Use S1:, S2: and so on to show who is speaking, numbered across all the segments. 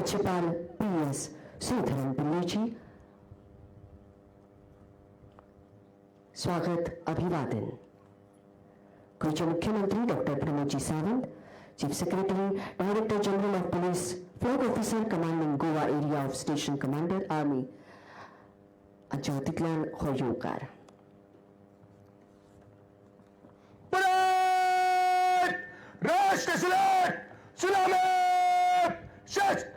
S1: राज्यपाल PS श्रीधरन पिल्ले जी, स्वागत अभिवादन। राज्य मुख्यमंत्री doctor Pramod ji Sawant, chief secretary director general of police, flag officer commanding Goa area of station commander army अज्योतिक्लान होयोकार।
S2: राष्ट्र सलाम सलामत शस्त्र।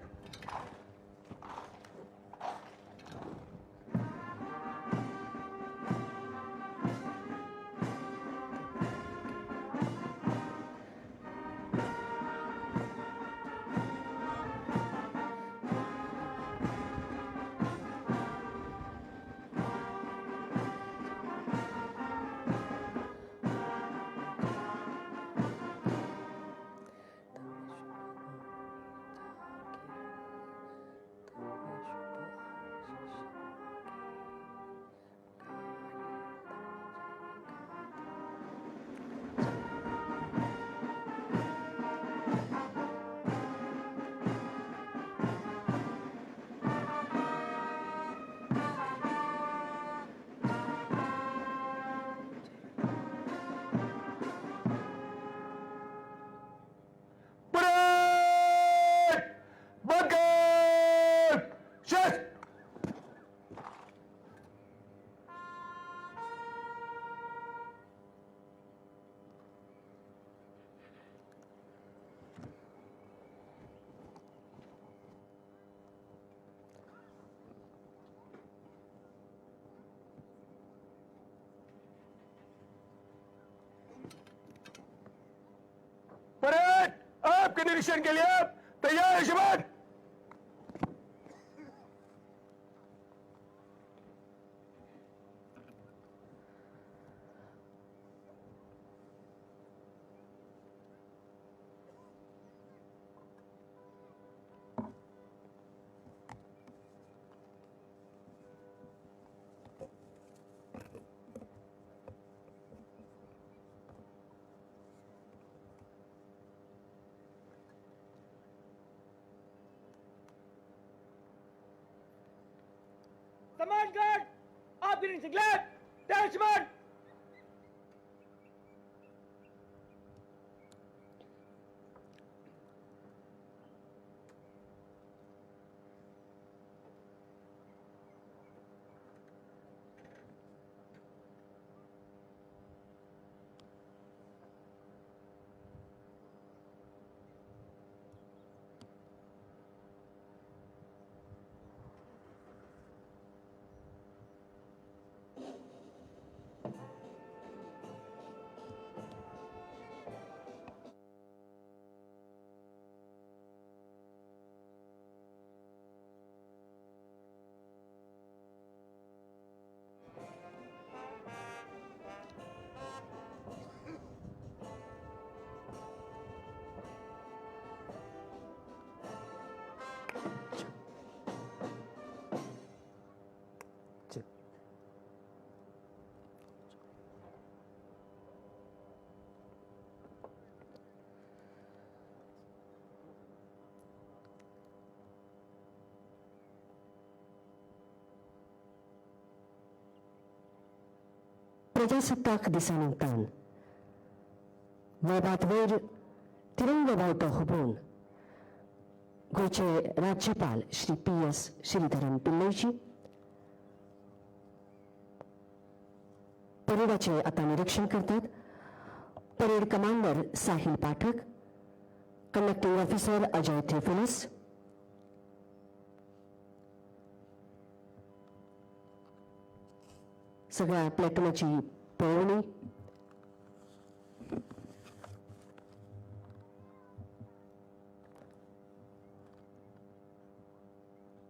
S2: परेड आपके निरीक्षण के लिए तैयार है शिवान।
S3: Command guard, आपकी सिग्नल, अटैचमेंट।
S1: प्रजासत्ताक दिसानिमित्तान वैभात वयर तिरंगा वावटो हुबून गोंयचे राज्यपाल श्री PS श्रीधरन पिल्ले जी परेडाचे आता निरीक्षण करतात। परेड कमांडर साहिल पाठक, कंडक्टिंग ऑफिसर अजय थेफिलस, सगळ्या प्लॅटूनाची पळवणी,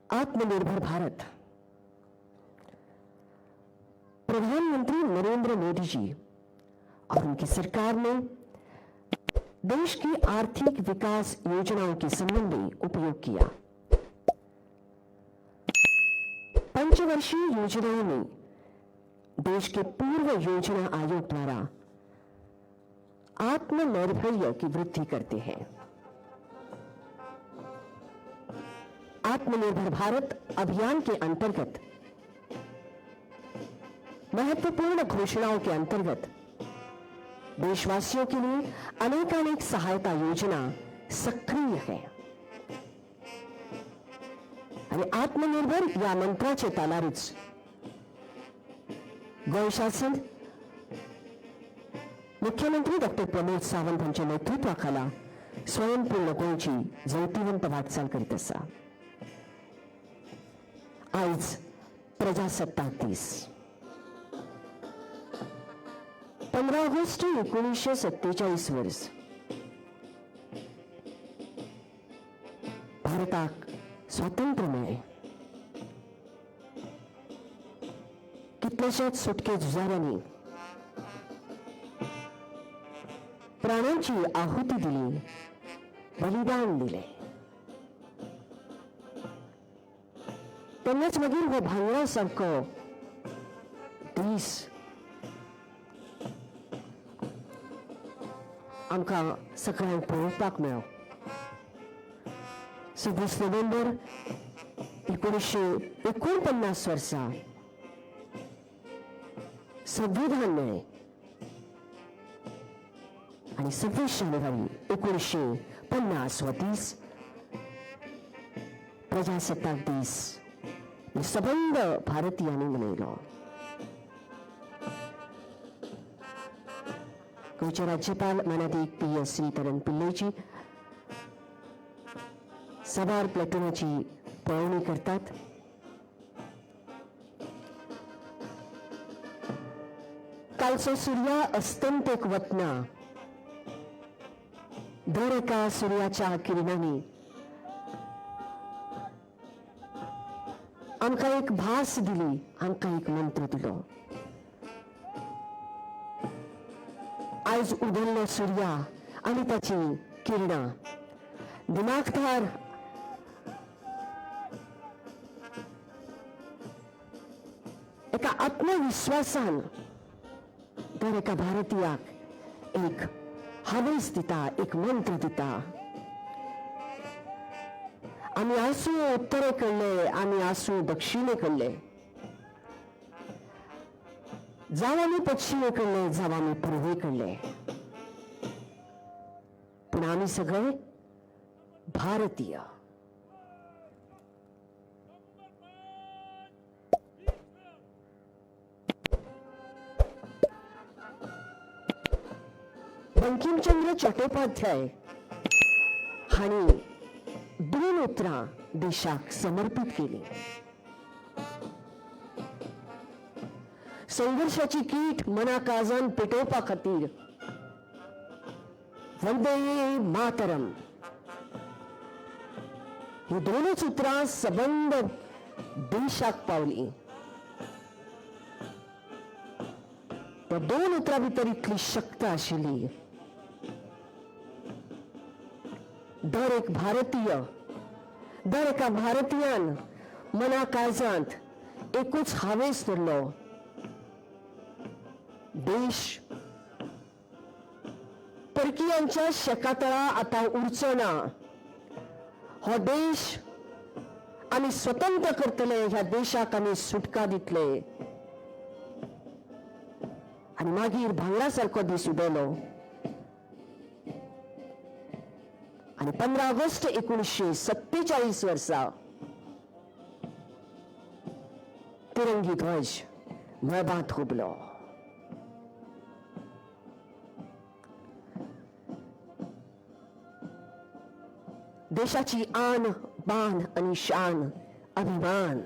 S1: आत्मनिर्भर भारत। प्रधानमंत्री नरेंद्र मोदी जी और उनकी सरकार ने देश की आर्थिक विकास योजनाओं के संबंध में उपयोग किया। पंचवर्षीय योजनाओं में देश के पूर्व योजना आयोग द्वारा आत्मनिर्भर्य की वृद्धि करते हैं। आत्मनिर्भर भारत अभियान के अंतर्गत महत्वपूर्ण घोषणाओं के अंतर्गत देशवासियों के लिए अनेकानेक सहायता योजना सक्रिय है आणि आत्मनिर्भर या मंत्राचे तालारूच गोय शासन मुख्यमंत्री डॉक्टर प्रमोद सावंत यांच्या नेतृत्वाखाला स्वयंपूर्णतेची जैतिवंत वाटचाल करीत असा. आज प्रजासत्ताक दिस 15 ऑगस्ट 1947 वर्ष भारताक स्वातंत्र्य मेळ्ळें. कितलेशेच सुटके झुजाऱ्यांनी प्राणांची आहुती दिली, बलिदान दिले. तेन्नाच मागीर हो भांगरासारको दीस आमकां सगळ्यांक पळोवपाक मेळ्ळो. 26 नोव्हेंबर 1949 वर्सा संविधान मेळ्ळें आणि 26 जानेवारी 1950 हो दीस प्रजासत्ताक दीस सबंद भारतीयांनी मनयलो. गोंयचे राज्यपाल मानाधिक PS श्रीधरन पिल्लयची सवार प्लॅटूनाची पळवणी करतात. कालचो सूर्य अस्तंतेक वतना दर एका सूर्याच्या किरणांनी आमकां एक भास दिली, आमकां एक मंत्र दिलो. आज उदेल्लो सूर्य आणि ताची किरणां दिमागदार एका आत्मविश्वासान दर एका भारतीयाक एक हावेस दिता, एक मंत्र दिता. आमी आसू उत्तरेकडले, आमी आसू दक्षिणेकडले, जावं आमी पश्चिमेकडले, जावं आमी पूर्वेकडले, पण आमी सगळे भारतीय. बंकिमचंद्र चट्टोपाध्याय हाणी 2 उतरां देशाक समर्पित केली. संघर्षाची कीट मनाकाजान पेटोवपा खातीर वंदे मातरम ही 2च उतरां सबंद देशाक पावली. त्या 2 उतरां भितर इतली शक्त आशिल्ली. दर एक भारतीय, दर एका भारतीयान मनाकाजांत एकूच हावेस धरलो, देश परकीयांच्या शेकातळा आता उरचो ना. हो देश आमी स्वतंत्र करतले, ह्या देशाक आमी सुटका दितले. आणि मागीर भांगरासारको दीस उदेलो आणि 15 ऑगस्ट 1947 वर्सा तिरंगी ध्वज मळबांत हुबलो. देशाची आन बान आणि शान अभिमान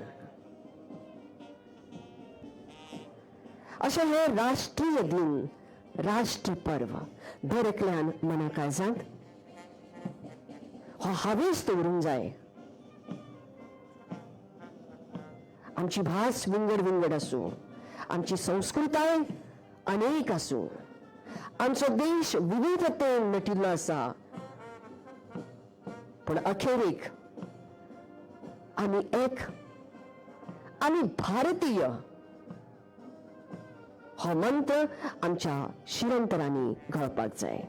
S1: अशें हे राष्ट्रीय दिन, राष्ट्र पर्व दर एकल्यान मनाकाजांत हो हावेस दवरूंक जाय. आमची भास विंगड विंगड आसूं, आमची संस्कृताय अनेक आसूं, आमचो देश विविधतेन नटिल्लो आसा, पण अखेरेक आमी एक, आमी भारतीय हो मंत्र आमच्या शिरंतरांनी घळपाक जाय.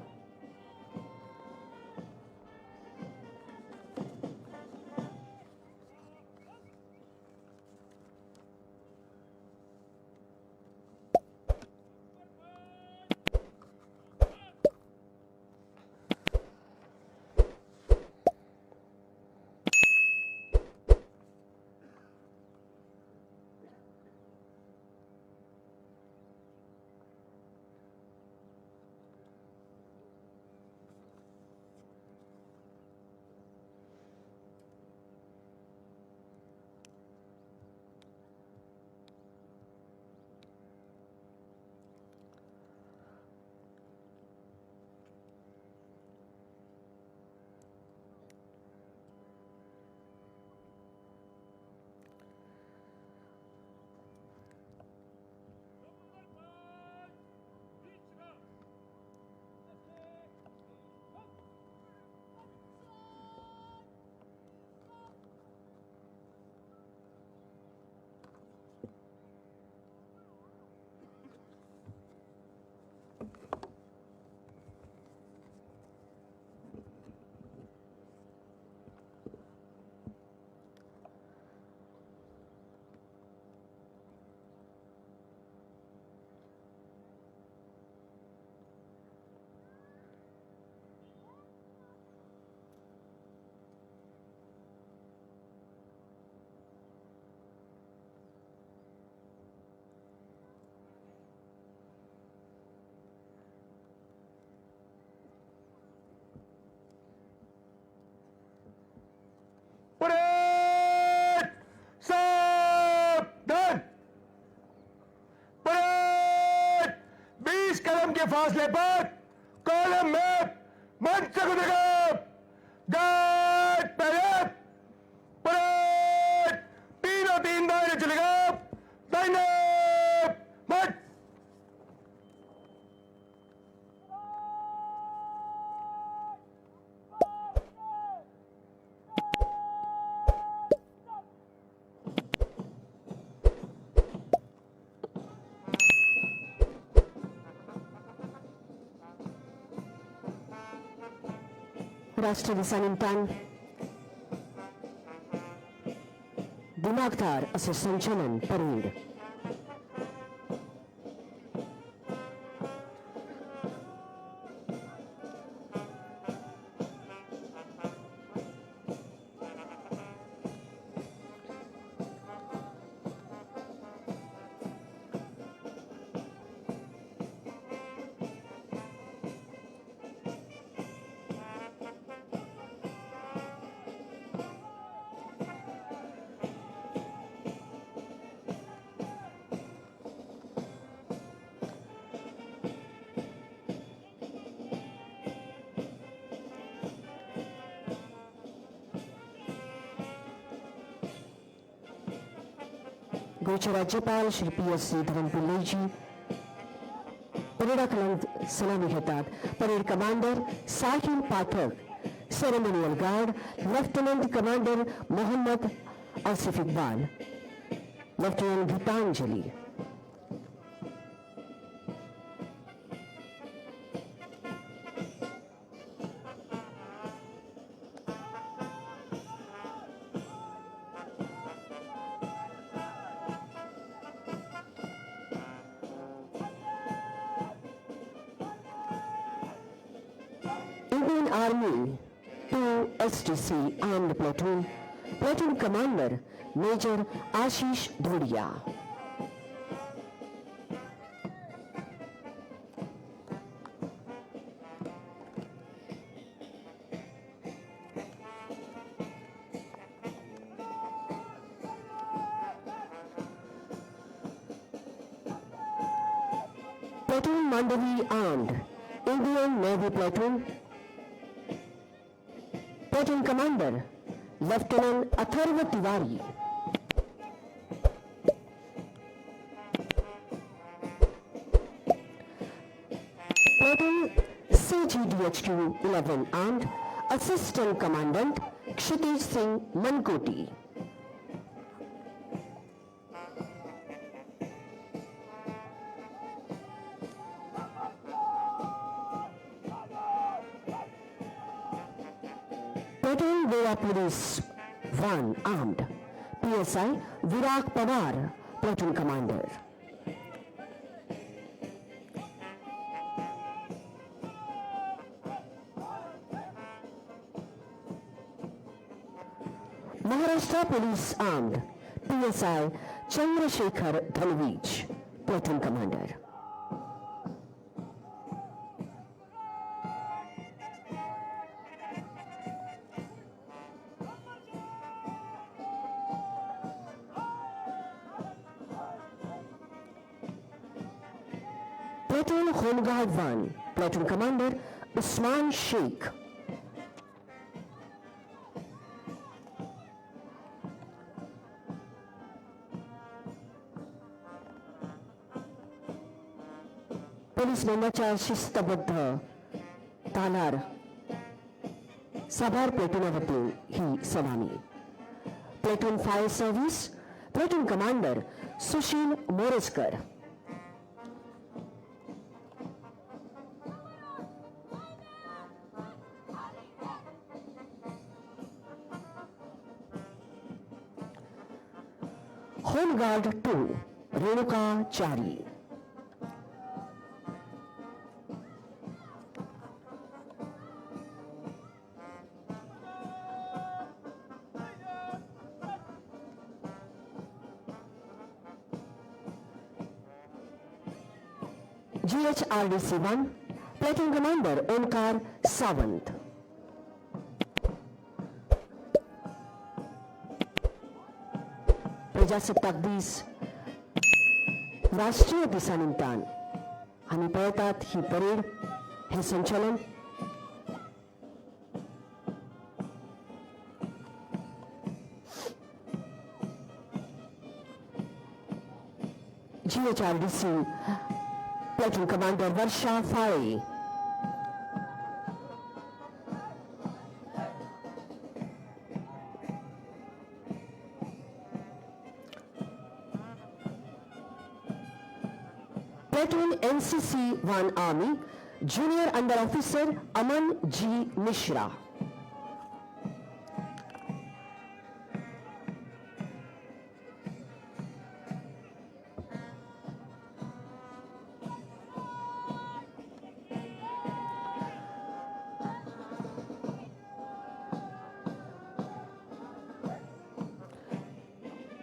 S2: कदम के फासले पर कॉलम में मंच से गुजरेगा। गार्ड परेड परेड तीनों तीन दायरे चलेगा। दाहिने मंच।
S1: राष्ट्रीय दिशानिर्देशन दिमागदार असे संचलन परेड गोयचे राज्यपाल श्री PS धरमपिल्लई जी परेडाकलंत सलामी घेतात। Parade commander Sahil Pathak, ceremonial guard lieutenant commander Mohammad Asif Iqbal, lieutenant Geetanjali. Indian Army 2 STC armed platoon, platoon commander Major Ashish Dhuria. Platoon Mandavi armed, Indian Navy platoon, platoon commander Lieutenant Atharva Tiwari. Platoon CGDHQ 11 armed, Assistant Commandant Kshitij Singh Mankoti. Platoon Goa Police 1 armed, PSI Virag Pawar, platoon commander. Maharashtra Police armed, PSI Chandrasekhar Dhanvij, platoon commander. Platoon Home Guard 1, platoon commander Usman Sheikh. Police बंदाच्या शिस्तबद्ध तालार साभार प्लेटूनवतीन ही सलामी. Platoon fire service, platoon commander Sushil Morajkar. Home guard 2 Renuka Chari. GHRDC 1 platoon commander Omkar Sawant. प्रजासत्ताक दिस राष्ट्रीय दिसानिमतान आम्ही पळतात ही परेड, हे संचलन. GHRDC Platoon Commander Varsha Fai. Platoon NCC 1 Army, Junior Under Officer Aman G. Mishra.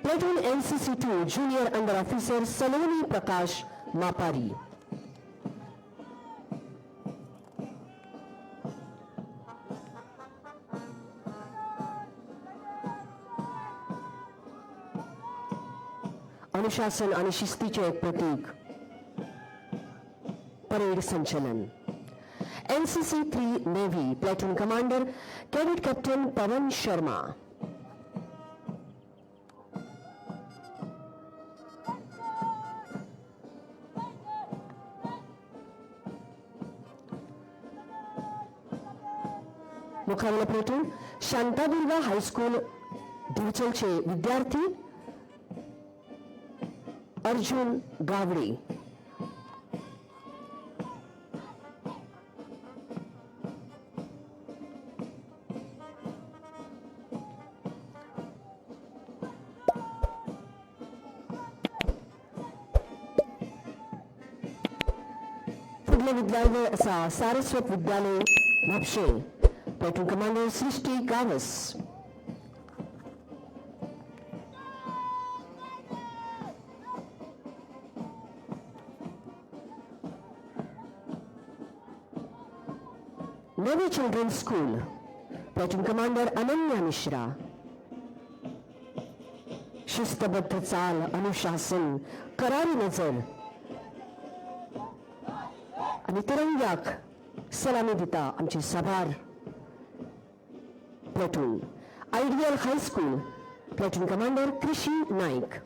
S1: Platoon NCC 2 Junior Under Officer Saloni Prakash Mapari. अनुशासन आणि शिस्तीचे एक प्रतीक. Parade संचलन. NCC 3 Navy Platoon Commander Cadet Captain Pavan Sharma. मुकाबला platoon Shantadurga high school दिवचलचे विद्यार्थी अर्जुन गावडे. पुढले विद्यालय असा सारस्वत विद्यालय म्हापशे. Platoon Commander Srishti Gavas. Navy Children's School. Platoon Commander Ananya Mishra. शिस्तबद्ध चाल, अनुशासन, करारी नजर आणि तिरंग्याक सलामी दिता आमचे साभार Platoon. Ideal High School. Platoon Commander Krishi Naik.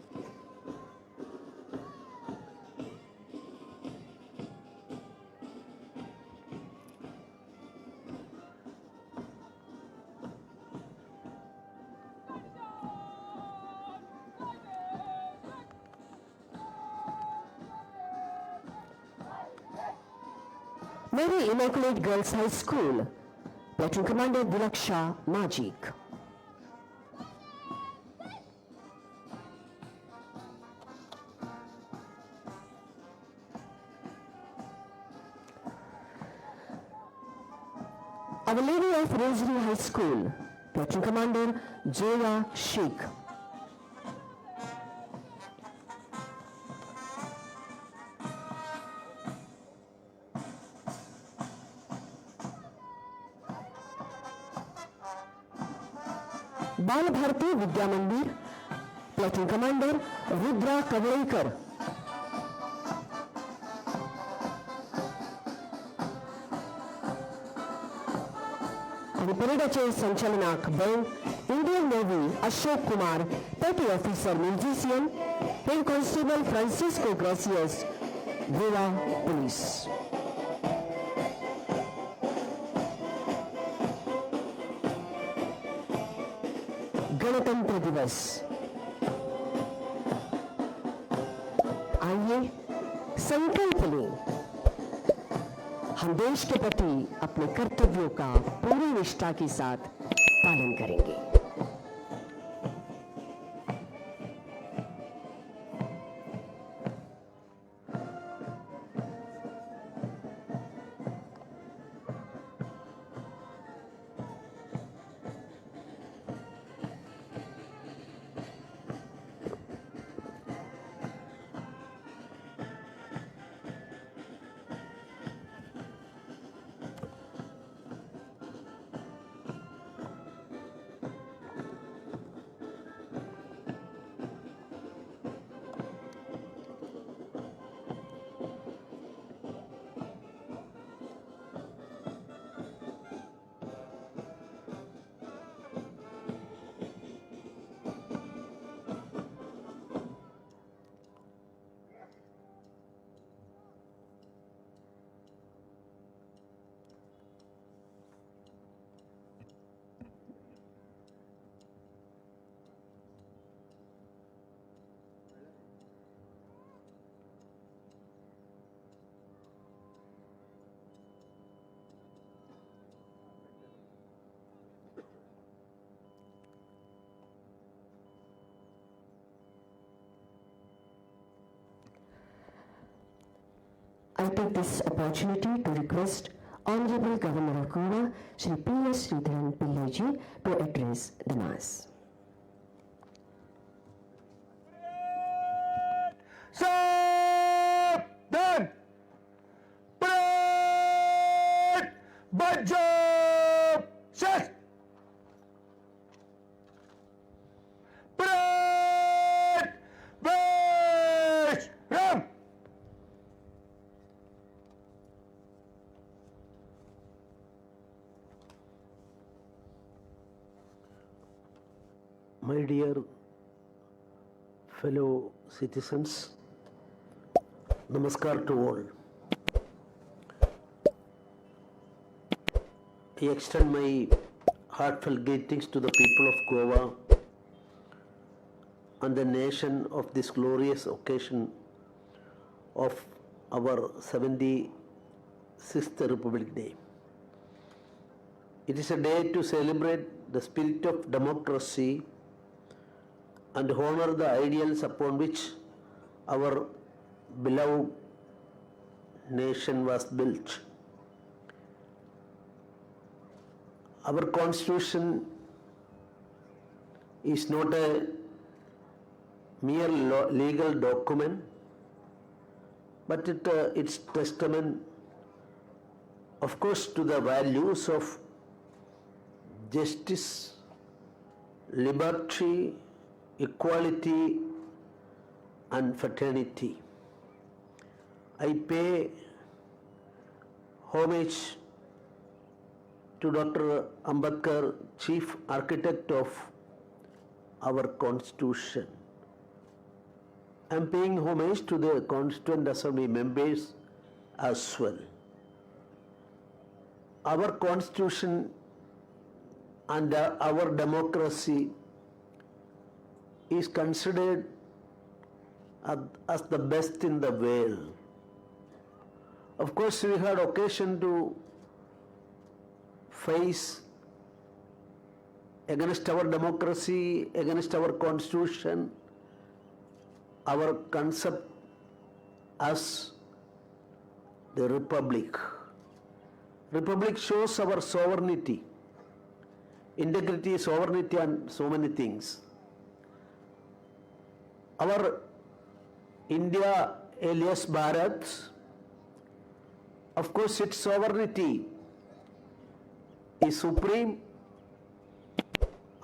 S1: Mary Immaculate Girls High School. Platoon Commander Dilaksha Majik. Our Lady of Rosary High School. Platoon Commander Zoya Sheikh. बाल भारती विद्या मंदिर. Platoon commander Rudra Kavlekar. आणि परेडचे संचालनाक बन इंडियन नेव्ही अशोक कुमार, पेटी officer musician, head constable Francisco gracious, Goa police. गणतंत्र दिवस. आइए संकल्प लें, हम देश के प्रति अपने कर्तव्यों का पूरी निष्ठा के साथ पालन करेंगे. I take this opportunity to request Honorable Governor of Goa, Shri P.S. Sridharan Pillaiji, to address the Mass.
S2: Saavdhan! Parade! Bajjo! Set! Parade! Vishram!
S4: My dear fellow citizens, Namaskar to all. I extend my heartfelt greetings to the people of Goa and the nation of this glorious occasion of our 76th Republic Day. It is a day to celebrate the spirit of democracy and honor the ideals upon which our beloved nation was built. Our constitution is not a mere legal document, but it's testament, of course, to the values of justice, liberty, equality, and fraternity. I pay homage to Dr. Ambedkar, Chief Architect of our Constitution. I am paying homage to the Constituent Assembly members as well. Our Constitution and our democracy is considered as the best in the world. Of course, we had occasion to face against our democracy, against our constitution, our concept as the republic. Republic shows our sovereignty, integrity, sovereignty, and so many things. Our India, alias Bharat, of course, its sovereignty is supreme,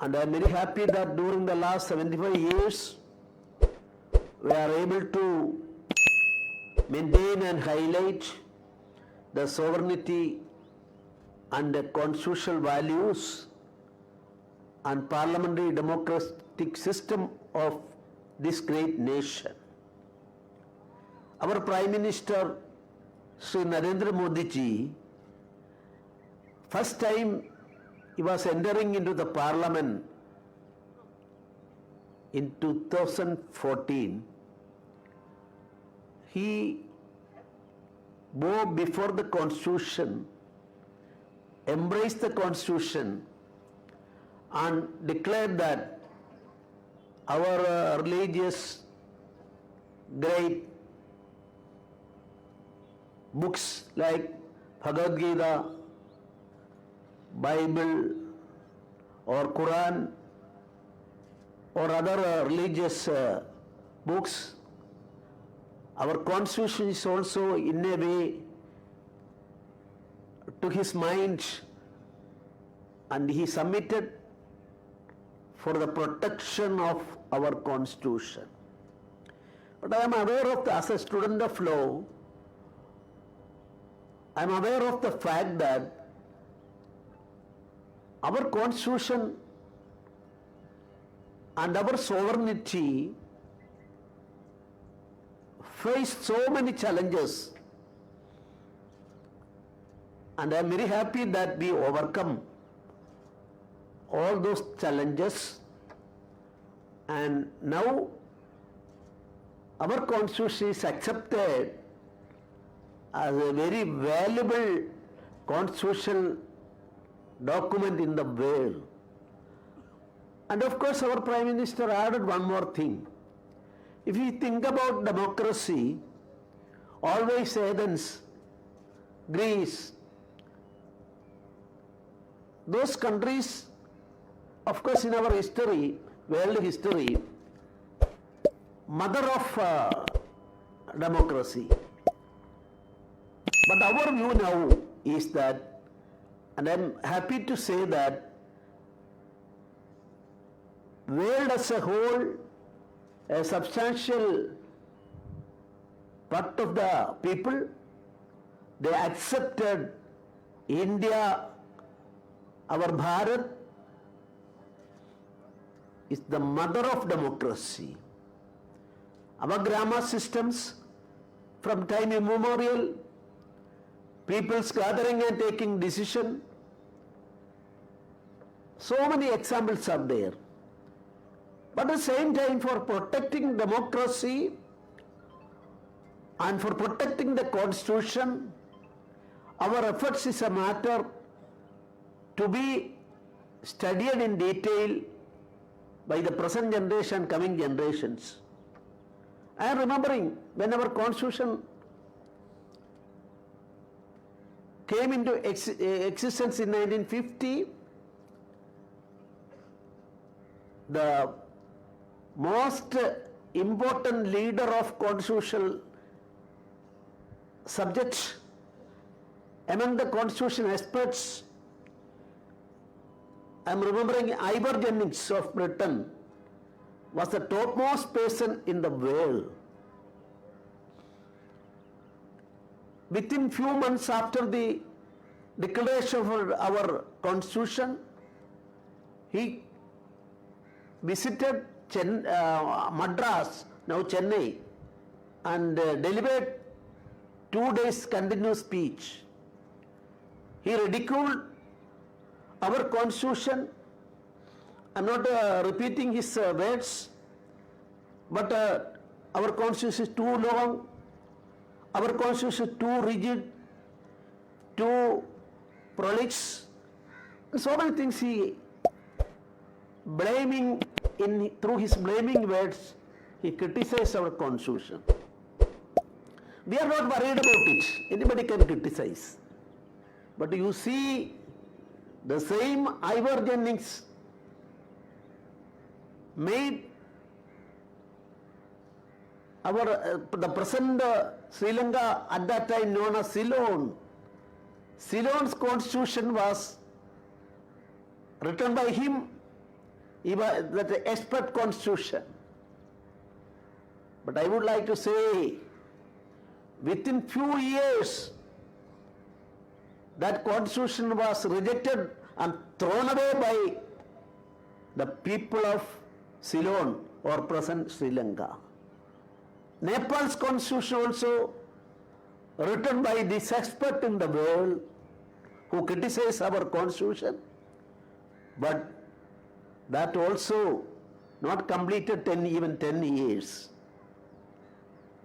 S4: and I am very happy that during the last 75 years, we are able to maintain and highlight the sovereignty and the constitutional values and parliamentary democratic system of this great nation. Our Prime Minister, Sri Narendra Modi ji, first time he was entering into the parliament in 2014, he bowed before the constitution, embraced the constitution, and declared that our religious great books like Bhagavad Gita, Bible, or Quran, or other religious books, our constitution is also in a way to his mind, and he submitted for the protection of our constitution. But I am aware of, as a student of law, I am aware of the fact that our constitution and our sovereignty face so many challenges, and I am very happy that we overcome all those challenges, and now our constitution is accepted as a very valuable constitutional document in the world. And of course, our Prime Minister added one more thing. If you think about democracy, always Athens, Greece, those countries, of course, in our history, world history, mother of democracy. But our view now is that, and I'm happy to say that, world as a whole, a substantial part of the people, they accepted India, our Bharat, is the mother of democracy. Our grammar systems, from time immemorial, people's gathering and taking decision, so many examples are there. But at the same time, for protecting democracy and for protecting the constitution, our efforts is a matter to be studied in detail by the present generation, coming generations. I am remembering when our constitution came into existence in 1950, the most important leader of constitutional subjects among the constitution experts, I am remembering Ivor Jennings of Britain was the topmost person in the world. Within few months after the declaration of our constitution, he visited Madras, now Chennai, and delivered 2 days continuous speech. He ridiculed our constitution. I am not repeating his words, but our constitution is too long, our constitution is too rigid, too prolix, so many things he blaming through his blaming words, he criticized our constitution. We are not worried about it. Anybody can criticize. But you see, the same Ivor Jennings made our the present Sri Lanka at that time known as Ceylon. Ceylon's constitution was written by him. He was that expert constitution. But I would like to say, within few years, that constitution was rejected and thrown away by the people of Ceylon or present Sri Lanka. Nepal's constitution also written by this expert in the world who criticized our constitution, but that also not completed even 10 years.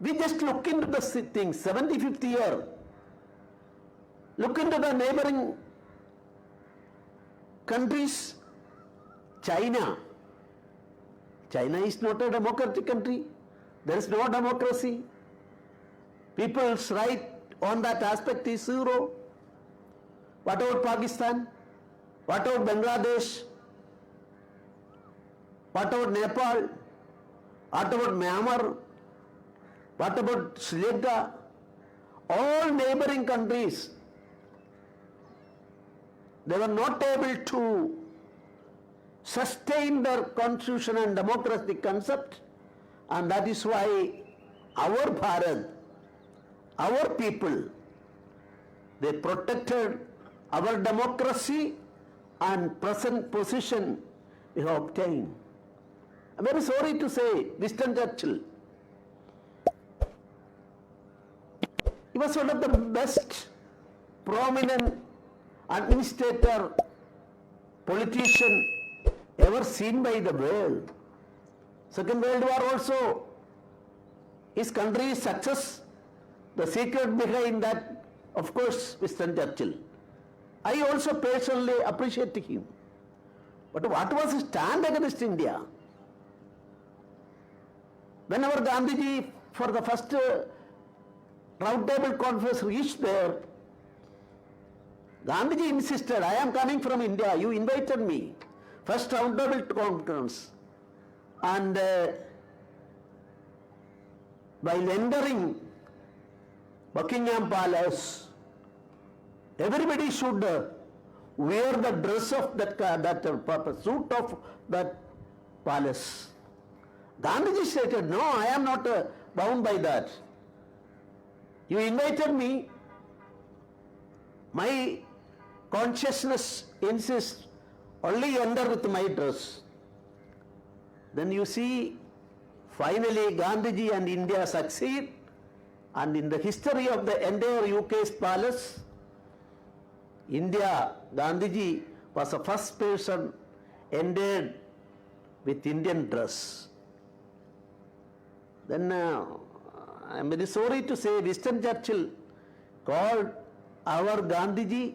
S4: We just look into the thing, 75th year. Look into the neighboring countries. China. China is not a democratic country. There is no democracy. People's right on that aspect is zero. What about Pakistan? What about Bangladesh? What about Nepal? What about Myanmar? What about Sri Lanka? All neighboring countries, they were not able to sustain their constitution and democratic concept, and that is why our Bharat, our people, they protected our democracy and present position we have obtained. I am very sorry to say, Winston Churchill, he was one of the best prominent administrator, politician ever seen by the world. Second World War also, his country's success, the secret behind that, of course, Winston Churchill. I also personally appreciate him. But what was his stand against India? Whenever Gandhiji, for the first round table conference reached there, Gandhiji insisted, I am coming from India, you invited me. First round table conference. And while entering Buckingham Palace, everybody should wear the dress of that suit of that palace. Gandhiji stated, no, I am not bound by that. You invited me, my consciousness insists only enter with my dress. Then you see, finally Gandhiji and India succeed, and in the history of the entire UK's palace, India, Gandhiji was the first person entered with Indian dress. Then I am very sorry to say, Winston Churchill called our Gandhiji,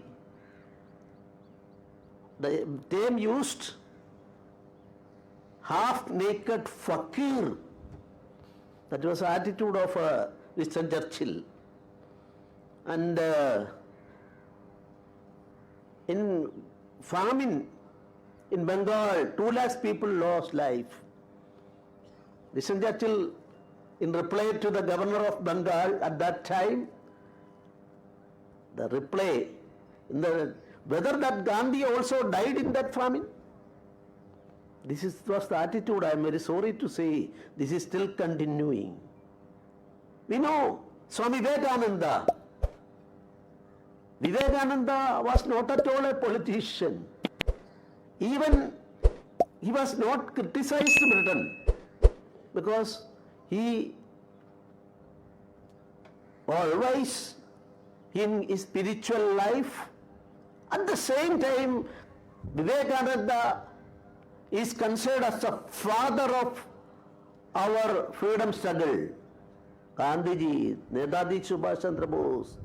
S4: the term used, half-naked fakir. That was the attitude of Winston Churchill. And in famine in Bengal, 2 lakhs people lost life. Winston Churchill, in reply to the governor of Bengal at that time, the reply, whether that Gandhi also died in that famine? Was the attitude, I am very sorry to say, this is still continuing. We know Swami Vivekananda. Vivekananda was not at all a politician. Even he was not criticized Britain because he always in his spiritual life, at the same time Vivekananda is considered as the father of our freedom struggle. Gandhiji, Netaji Subhash Chandra Bose,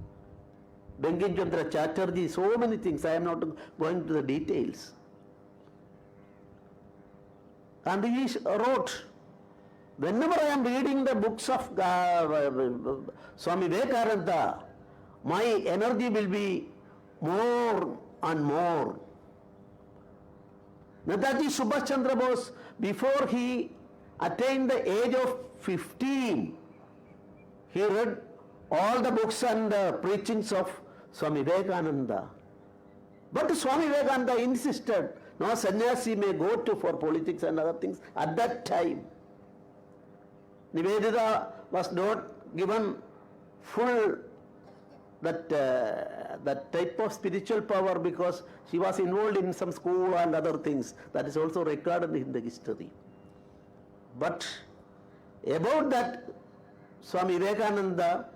S4: Bankim Chandra Chatterjee, so many things. I am not going to the details. Gandhiji wrote, whenever I am reading the books of Swami Vivekananda, my energy will be more and more. Netaji Subhash Chandra Bose, before he attained the age of 15, he read all the books and preachings of Swami Vivekananda. But Swami Vivekananda insisted, no, sannyasi may go to for politics and other things. At that time, Nivedita was not given full that type of spiritual power because she was involved in some school and other things. That is also recorded in the history. But about that Swami Vivekananda,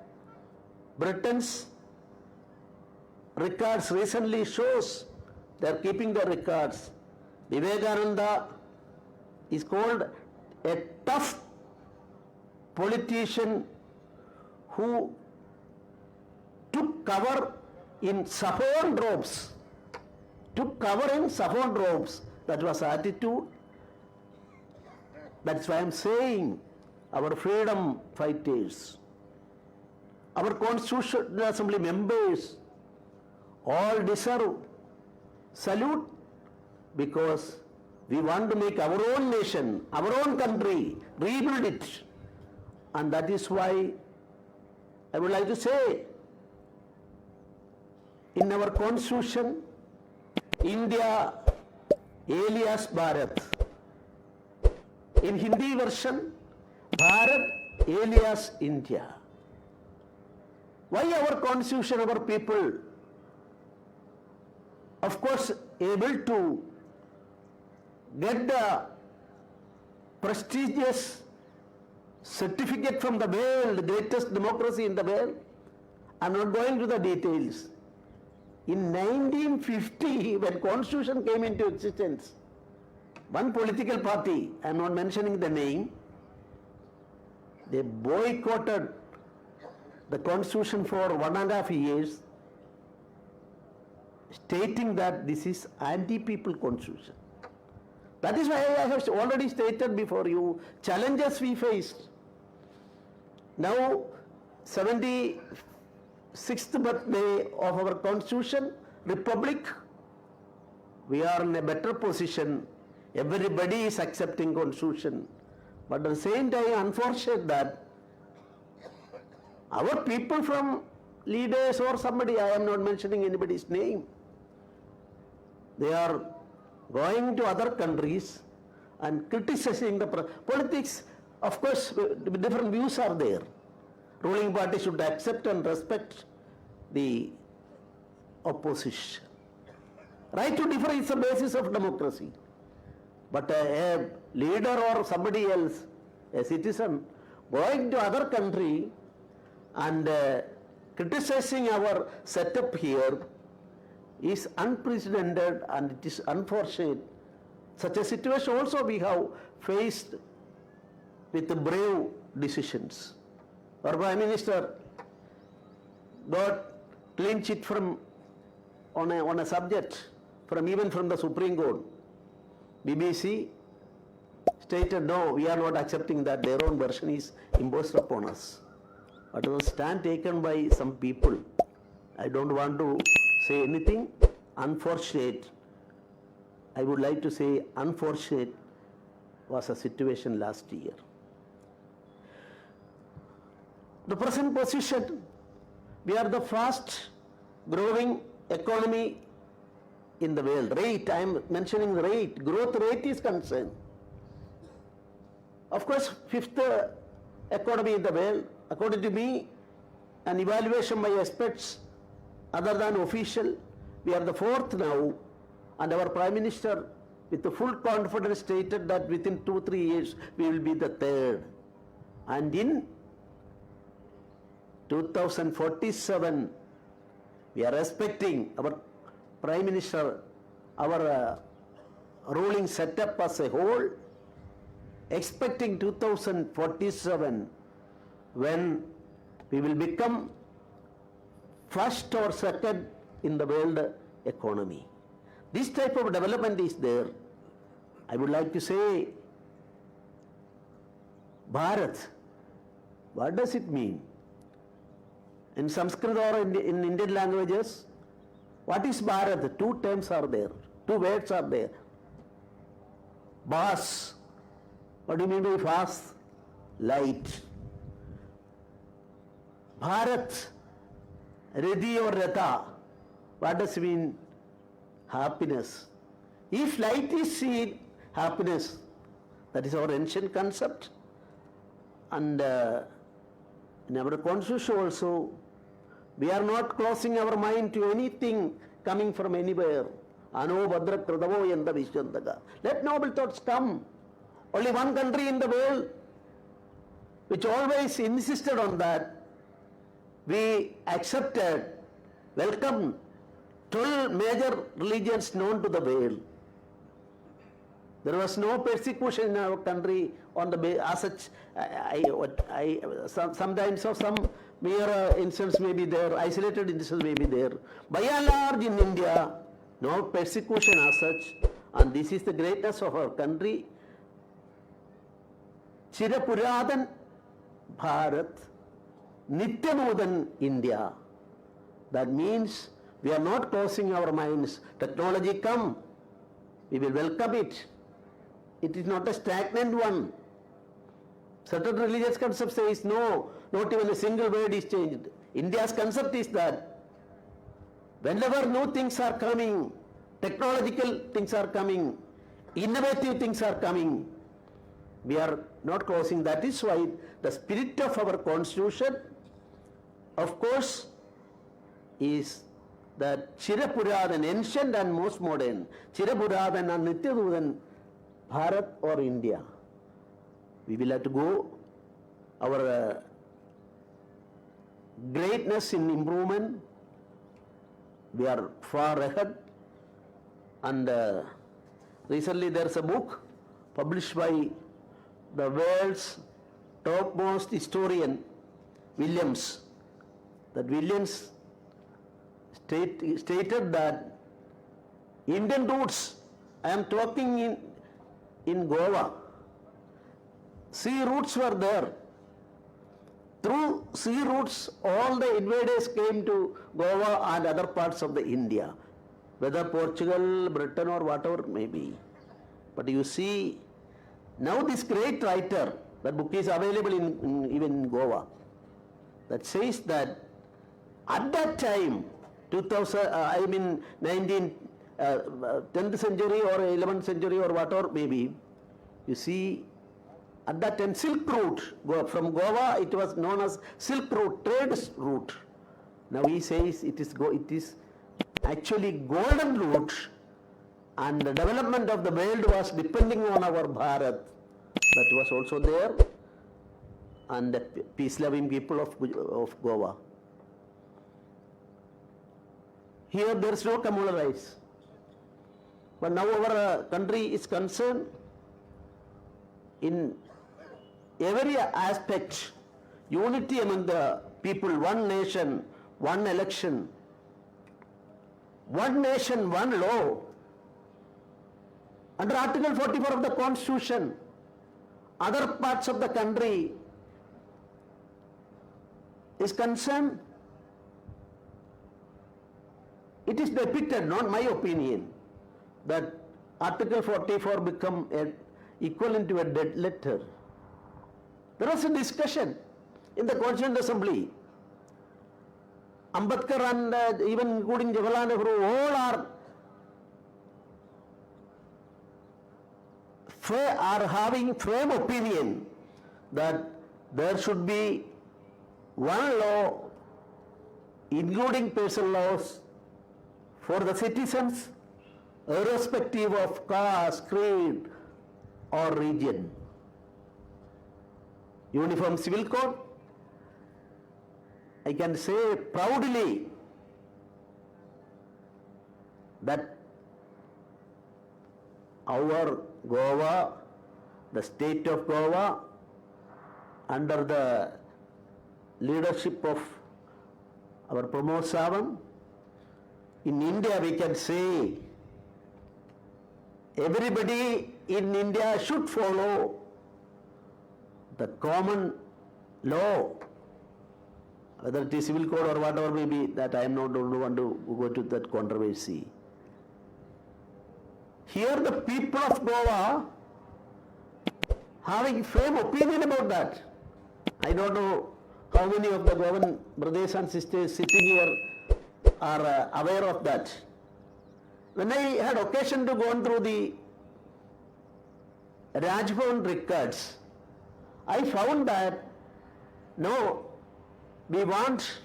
S4: Britain's records recently shows they are keeping the records. Vivekananda is called a tough politician who took cover in saffron robes. That was attitude. That's why I am saying our freedom fighters, our Constitutional Assembly members all deserve salute because we want to make our own nation, our own country, rebuild it. And that is why I would like to say, in our constitution, India alias Bharat. In Hindi version, Bharat alias India. Why our constitution, our people, of course, able to get the prestigious certificate from the world, the greatest democracy in the world? I am not going to the details. In 1950, when Constitution came into existence, one political party, I am not mentioning the name, they boycotted the Constitution for 1.5 years, stating that this is anti-people Constitution. That is why I have already stated before you, challenges we faced. Now, 76th birthday of our Constitution, Republic, we are in a better position. Everybody is accepting Constitution. But at the same time, unfortunate that our people from leaders or somebody, I am not mentioning anybody's name, they are going to other countries and criticizing the politics. Of course, different views are there. Ruling party should accept and respect the opposition. Right to differ is the basis of democracy. But a leader or somebody else, a citizen, going to other country and criticizing our setup here is unprecedented, and it is unfortunate. Such a situation also we have faced with brave decisions. Our Prime Minister got clean sheet from on a subject even from the Supreme Court. BBC stated, no, we are not accepting that, their own version is imposed upon us. But it was a stand taken by some people. I don't want to say anything. Unfortunate, I would like to say unfortunate was a situation last year. The present position, we are the fast growing economy in the world. Rate, I am mentioning the rate, growth rate is concerned. Of course, fifth economy in the world, according to me, an evaluation by experts other than official, we are the fourth now, and our Prime Minister with the full confidence stated that within 2-3 years we will be the third. And in 2047, we are expecting our Prime Minister, our ruling setup as a whole, expecting 2047 when we will become first or second in the world economy. This type of development is there. I would like to say, Bharat, what does it mean? In Sanskrit or in Indian languages, what is Bharat? Two terms are there, two words are there. Bas, what do you mean by fast? Light. Bharat, Riddhi or Ratha, what does it mean? Happiness. If light is seen, happiness, that is our ancient concept. And in our constitution also, we are not closing our mind to anything coming from anywhere. Ano Bhadra Kradavo Yanda Vishyantaga. Let noble thoughts come. Only one country in the world which always insisted on that. We accepted, welcomed 12 major religions known to the world. There was no persecution in our country on the as such. Sometimes or some mere instance may be there, isolated instances may be there. By and large in India, no persecution as such, and this is the greatness of our country. Chirapuradan Bharat, Nityanudan India. That means we are not closing our minds. Technology come, we will welcome it. It is not a stagnant one. Certain religious concept says no, not even a single word is changed. India's concept is that whenever new things are coming, technological things are coming, innovative things are coming, we are not closing. That is why the spirit of our constitution, of course, is that Chirapuradan, ancient and most modern, Chirapuradan and Nityanudan, Bharat or India. We will have to go. Our greatness in improvement, we are far ahead. And recently there is a book published by the world's topmost historian, Williams. That Williams stated that Indian roots, I am talking in Goa, sea roots were there. through sea routes, all the invaders came to Goa and other parts of the India, whether Portugal, Britain or whatever may be. But you see, now this great writer, that book is available even in Goa, that says that at that time, 10th century or 11th century or whatever may be, you see, at that time Silk route, from Goa it was known as Silk route, trade route. Now he says it is actually golden route, and the development of the world was depending on our Bharat. That was also there, and the peace-loving people of Goa. Here there is no communal rights. But now our country is concerned in every aspect, unity among the people, one nation, one election, one nation, one law. Under Article 44 of the Constitution, other parts of the country is concerned, it is depicted, not my opinion, that Article 44 become equivalent to a dead letter. There was a discussion in the Constituent Assembly. Ambedkar and even including Jawaharlal Nehru, all are having firm opinion that there should be one law, including personal laws, for the citizens, irrespective of caste, creed or region. Uniform Civil Code, I can say proudly that our Goa, the state of Goa, under the leadership of our Pramod Sawant, in India we can say everybody in India should follow the common law, whether it is civil code or whatever may be, that I am not don't want to go to that controversy. Here the people of Goa having firm opinion about that. I don't know how many of the Goan brothers and sisters sitting here are aware of that. When I had occasion to go through the Rajbhavan records, I found that no, we want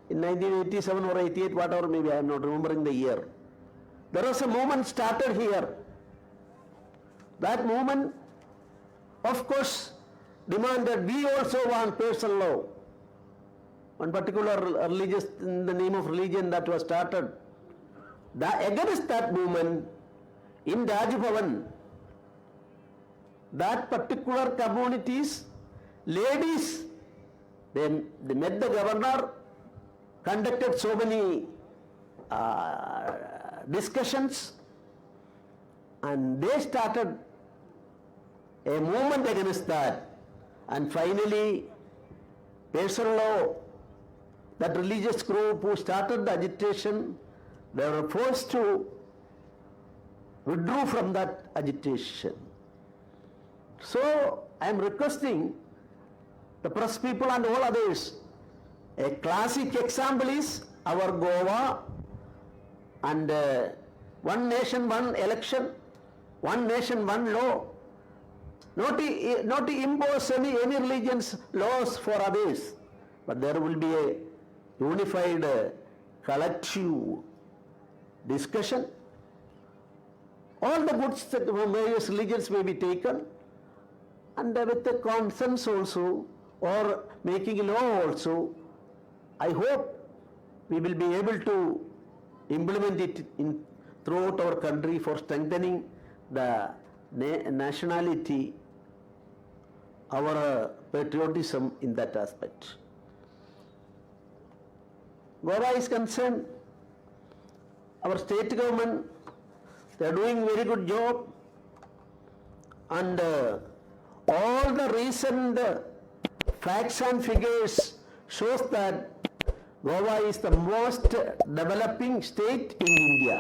S4: in 1987 or 88, whatever maybe, I am not remembering the year, there was a movement started here. That movement, of course, demanded we also want personal law. One particular religious, in the name of religion, that was started. Against that movement, in Rajbhavan, that particular communities, ladies, they met the governor, conducted so many discussions, and they started a movement against that. And finally, personal law, that religious group who started the agitation, they were forced to withdraw from that agitation. So, I am requesting the press people and all others, a classic example is our Goa, and one nation, one election, one nation, one law. Not to impose any religion's laws for others, but there will be a unified collective discussion. All the goods that various religions may be taken, and with the consents also, or making a law also, I hope we will be able to implement it throughout our country for strengthening the nationality, our patriotism in that aspect. Goa is concerned, our state government, they are doing very good job, and all the recent facts and figures shows that Goa is the most developing state in India.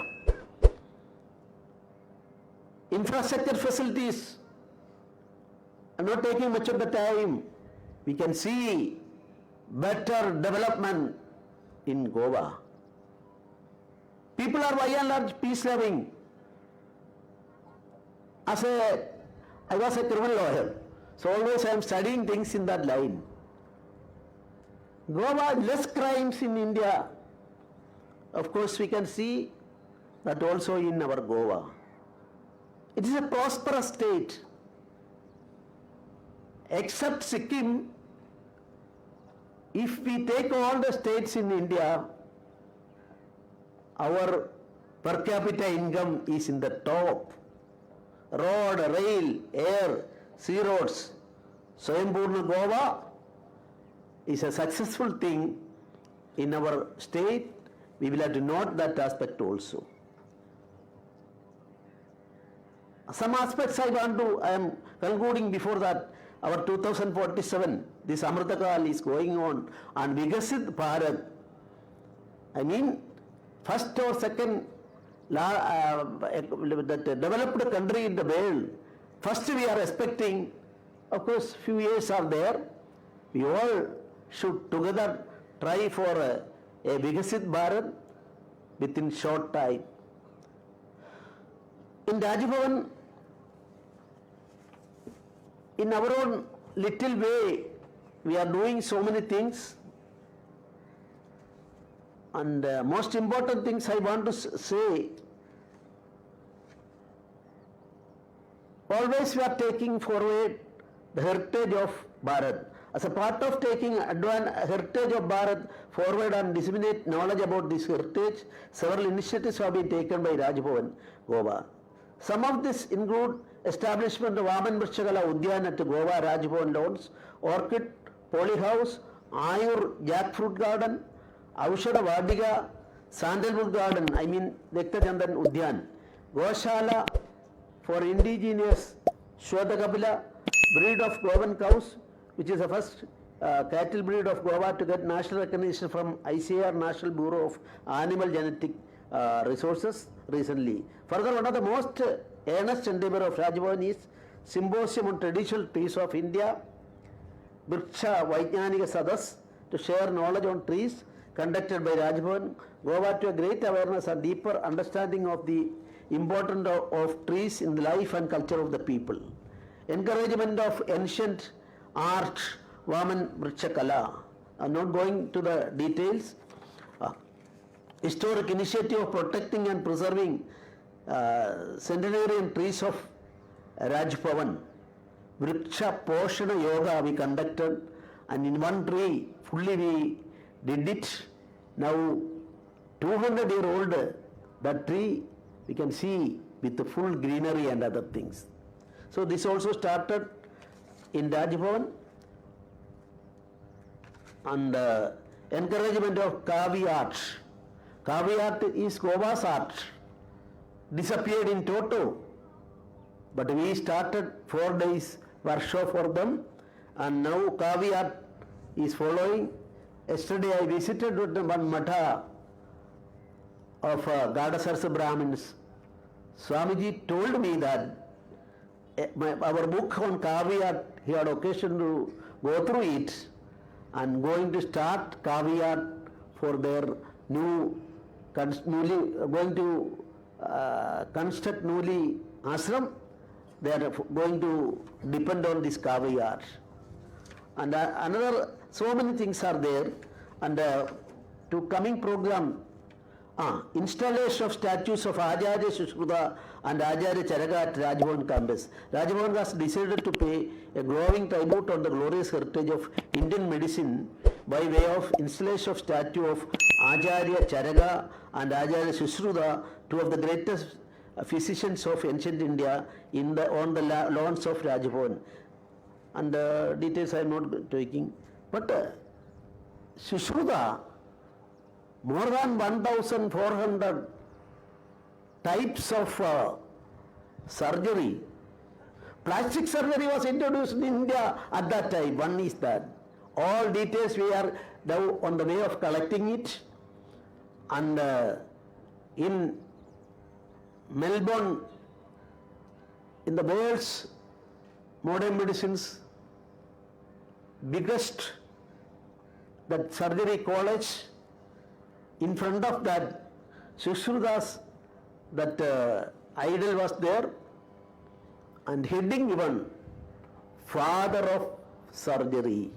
S4: Infrastructure facilities are not taking much of the time. We can see better development in Goa. People are by and large peace-loving. I was a criminal lawyer, so always I am studying things in that line. Goa, less crimes in India. Of course, we can see that also in our Goa. It is a prosperous state. Except Sikkim, if we take all the states in India, our per capita income is in the top. Road, rail, air, sea roads. Swayambhurna Goa is a successful thing in our state. We will have to note that aspect also. Some aspects I am concluding before that. Our 2047, this Amritakal is going on, and Vikasit Bharat, I mean, first or second developed country in the world. First we are expecting, of course, few years are there. We all should together try for a Vikasit Bharat within short time. In Rajbhavan, in our own little way, we are doing so many things. And most important things I want to say, always we are taking forward the heritage of Bharat. As a part of taking heritage of Bharat forward and disseminate knowledge about this heritage, several initiatives have been taken by Rajbhavan, Goa. Some of this include establishment of Vaman Vrishakala Udyan at Goa Rajbhavan Lawns, Orchid, Polyhouse, Ayur Jackfruit Garden, Aushada Vadiga, Sandalwood Garden, I mean Vektachandan Udyan, Goshala for indigenous Shwadakapila breed of Goan cows, which is the first cattle breed of Goa to get national recognition from ICAR, National Bureau of Animal Genetic Resources recently. Further, one of the most earnest endeavor of Rajbhavan is Symposium on Traditional Trees of India, Vriksha Vaijnanika Sadas, to share knowledge on trees, conducted by Rajbhavan, Goa to a great awareness and deeper understanding of the importance of trees in the life and culture of the people. Encouragement of ancient art, Vaman Vrishakala. I'm not going to the details. Historic initiative of protecting and preserving centenarian trees of Rajbhavan. Vriksha Poshana Yoga we conducted, and in one tree fully we did it. Now 200-year-old that tree we can see with the full greenery and other things. So this also started in Rajbhavan, and encouragement of Kavi art. Kavi art is Goa's art. Disappeared in toto, but we started 4 days workshop for them, and now Kavi art is following. Yesterday I visited one matha of Gadasarsa Brahmins. Swamiji told me that our book on Kavi art, he had occasion to go through it, and going to start Kavi art for their newly going to construct newly ashram. They are going to depend on this Kavi art. And another, so many things are there. And to coming program, installation of statues of Acharya Sushruta and Acharya Charaka at Rajbhavan campus. Rajbhavan has decided to pay a glowing tribute on the glorious heritage of Indian medicine by way of installation of statue of Acharya Charaka and Acharya Sushruta, two of the greatest physicians of ancient India, on the lawns of Rajbhavan. And details I am not taking. But Sushruta, more than 1,400 types of surgery. Plastic surgery was introduced in India at that time. One is that. all details we are now on the way of collecting it, and in Melbourne, in the world's modern medicine's biggest that surgery college, in front of that Sushrutas, that idol was there, and heading even father of surgery.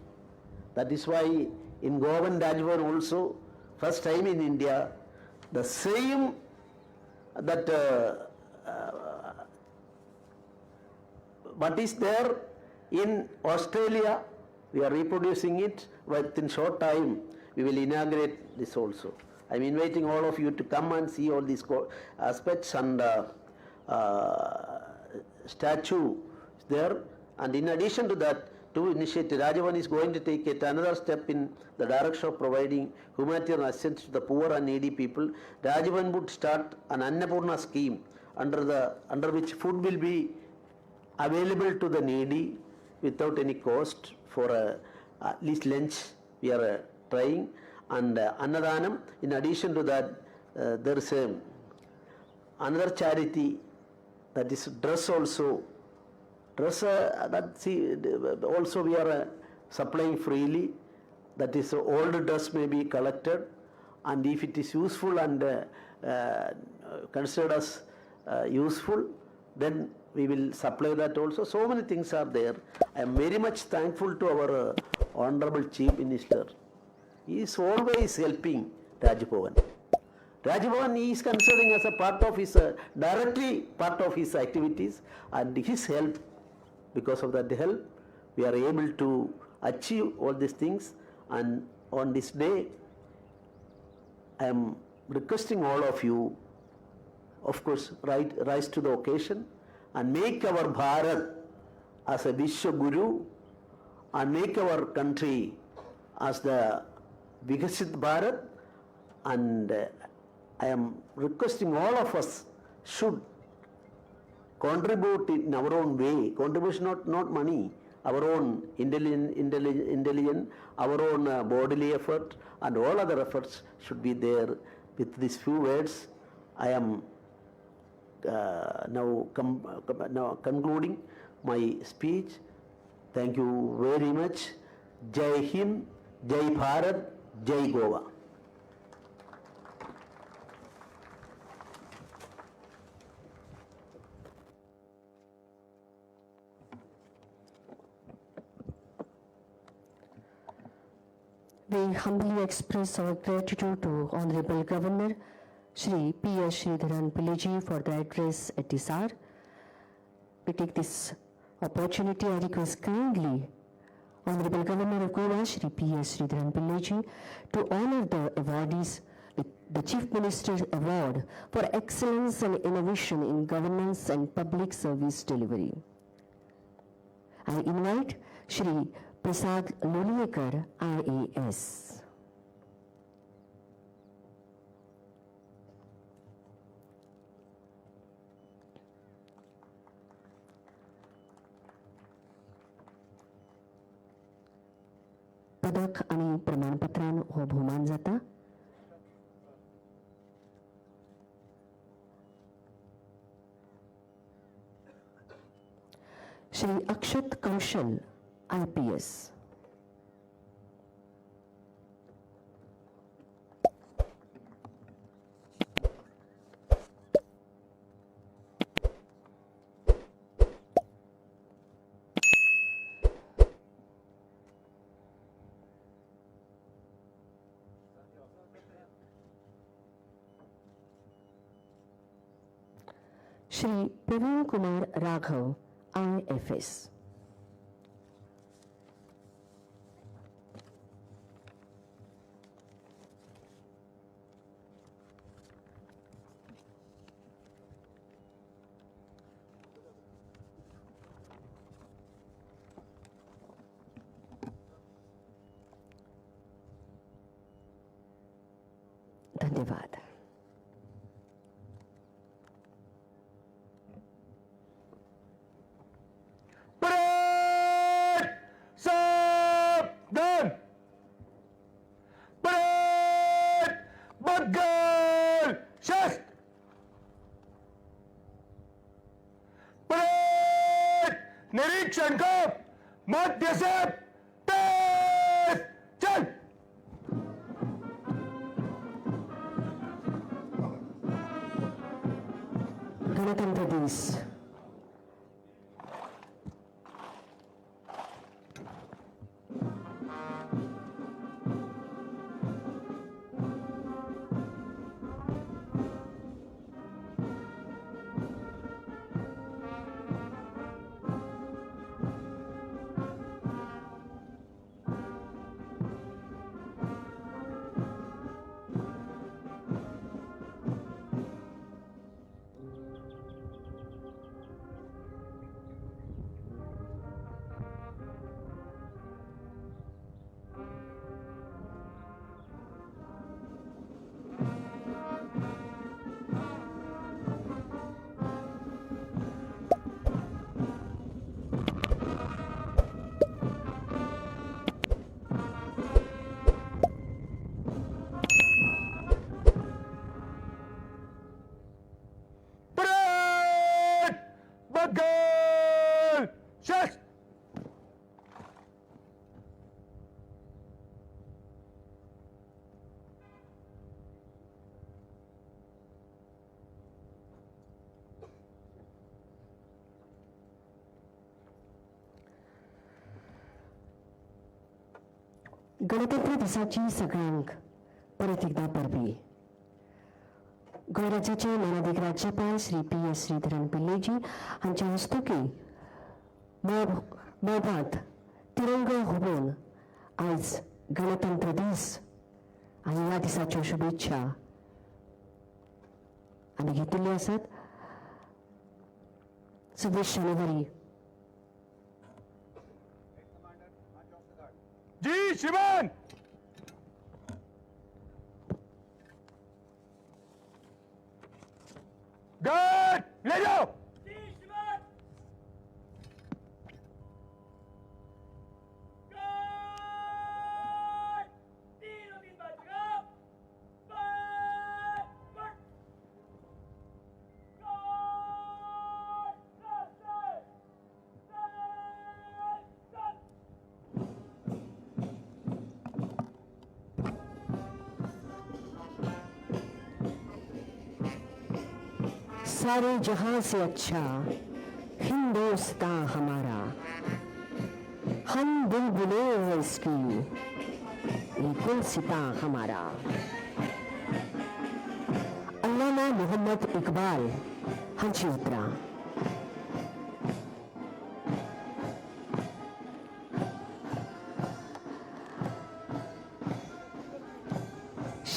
S4: That is why in Govan Rajbhavan also, first time in India, the same that what is there in Australia, we are reproducing it. Within short time, we will inaugurate this also. I am inviting all of you to come and see all these aspects, and statue is there. And in addition to that, to initiate, Rajbhavan is going to take it another step in the direction of providing humanitarian assistance to the poor and needy people. Rajbhavan would start an Annapurna scheme under which food will be available to the needy without any cost for at least lunch. We are trying. And Annadanam, in addition to that, there is another charity, that is dress also. Dress also we are supplying freely. That is, old dress may be collected, and if it is useful and considered as useful, then we will supply that also. So many things are there. I am very much thankful to our Honorable Chief Minister. He is always helping Rajbhavan. Rajbhavan is considering as a part of his, directly part of his activities, and his help, because of that help, we are able to achieve all these things. And on this day, I am requesting all of you, of course, rise to the occasion and make our Bharat as a Vishwa Guru, and make our country as the Vikasit Bharat. And I am requesting all of us should contribute in our own way. Contribution, not money, our own intelligence, our own bodily effort, and all other efforts should be there. With these few words, I am now concluding my speech. Thank you very much. Jai Hind, Jai Bharat, Jai Goa.
S1: We humbly express our gratitude to Honorable Governor Shri P.S. Sridharan Pillaji for the address at this hour. We take this opportunity and request kindly Honorable Governor of Goa Shri P.S. Sridharan Pillaji to honor the awardees with the Chief Minister's Award for Excellence and Innovation in Governance and Public Service Delivery. I invite Shri Prasad Loliyekar, IAS. पदक आणि प्रमाणपत्रान हो भोवमान जाता. श्री अक्षत कौशल, IPS. Shri Praveen Kumar Raghav, IFS. धन्यवाद.
S2: Parade! Saavdhan! बग्गल शस्त्र parade निरीक्षण को मध्य से तेज चल
S1: गणतंत्र दिवस
S2: परेड बग्गल शस्त्र
S1: गणतंत्र दिसाची सगळ्यांक परत एकदा परबी गोंय राज्याचे माननीय राज्यपाल श्री P.S. श्रीधरन पिल्लेजी हांच्या हस्तुकी मळबांत तिरंगो हुबोवन आयज गणतंत्र दीस आनी ह्या दिसाच्यो शुभेच्छा आमी घेतिल्ल्यो आसात. 26 जानेवारी
S2: जी श्रीमान गार्ड ले जाओ
S1: सारे जहां से अच्छा हिंदुस्तान हमारा हम बुलबुलें हैं इसकी ये गुलसितां हमारा. अल्लामा मोहम्मद इकबाल हांची उतरां.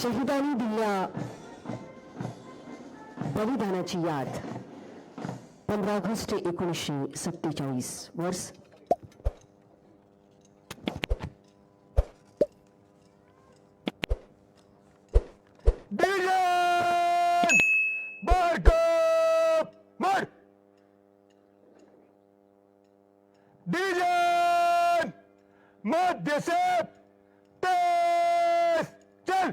S1: शहिदांनी दिल्ल्या बलिदानाची याद 15 ऑगस्ट 1947 वर्स
S2: डिवीजन बारकोप मार डिवीजन मध्य से तेज चल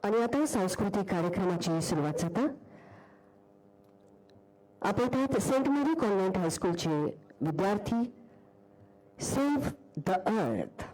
S1: आणि आता सांस्कृतिक कार्यक्रमाची सुरुवात जाता. आपयतात सेंट मेरी कॉन्व्हेंट हायस्कूलचे विद्यार्थी save the earth.